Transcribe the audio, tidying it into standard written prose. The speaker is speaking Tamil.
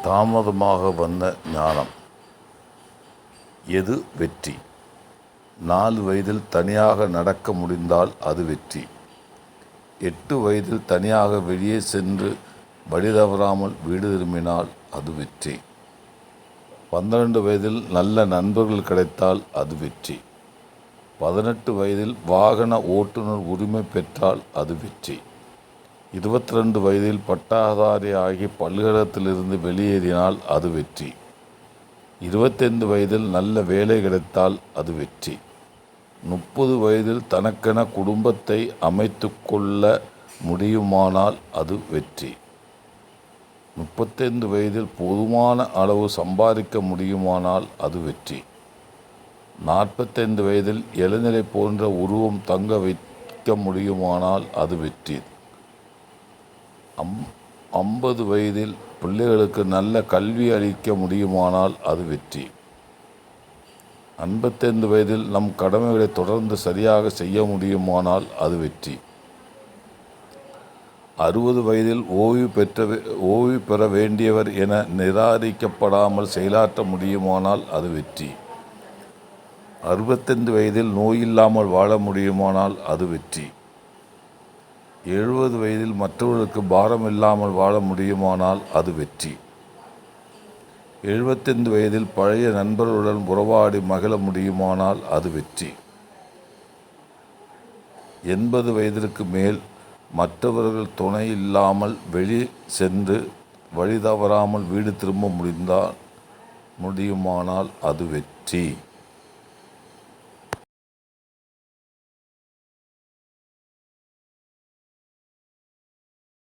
தாமதமாக வந்த ஞானம். எது வெற்றி? 4 வயதில் தனியாக நடக்க முடிந்தால் அது வெற்றி. 8 வயதில் தனியாக வெளியே சென்று வழி தவறாமல் வீடு திரும்பினால் அது வெற்றி. 12 வயதில் நல்ல நண்பர்கள் கிடைத்தால் அது வெற்றி. 18 வயதில் வாகன ஓட்டுநர் உரிமை பெற்றால் அது வெற்றி. 22 வயதில் பட்டாதாரி ஆகி பல்கலைக்கழகத்திலிருந்து வெளியேறினால் அது வெற்றி. 25 வயதில் நல்ல வேலை கிடைத்தால் அது வெற்றி. 30 வயதில் தனக்கென குடும்பத்தை அமைத்து கொள்ள முடியுமானால் அது வெற்றி. 35 வயதில் போதுமான அளவு சம்பாதிக்க முடியுமானால் அது வெற்றி. 45 வயதில் இளநிலை போன்ற உருவம் தங்க வைக்க முடியுமானால் அது வெற்றி. 50 வயதில் பிள்ளைகளுக்கு நல்ல கல்வி அளிக்க முடியுமானால் அது வெற்றி. 55 வயதில் நம் கடமைகளை தொடர்ந்து சரியாக செய்ய முடியுமானால் அது வெற்றி. 60 வயதில் ஓய்வு பெற வேண்டியவர் என நிராகரிக்கப்படாமல் செயலாற்ற முடியுமானால் அது வெற்றி. 65 வயதில் நோயில்லாமல் வாழ முடியுமானால் அது வெற்றி. 70 வயதில் மற்றவர்களுக்கு பாரம் இல்லாமல் வாழ முடியுமானால் அது வெற்றி. 75 வயதில் பழைய நண்பர்களுடன் உறவாடி மகிழ முடியுமானால் அது வெற்றி. 80 வயதிற்கு மேல் மற்றவர்கள் துணை இல்லாமல் வெளி சென்று வழி தவறாமல் வீடு திரும்ப முடியுமானால் அது வெற்றி.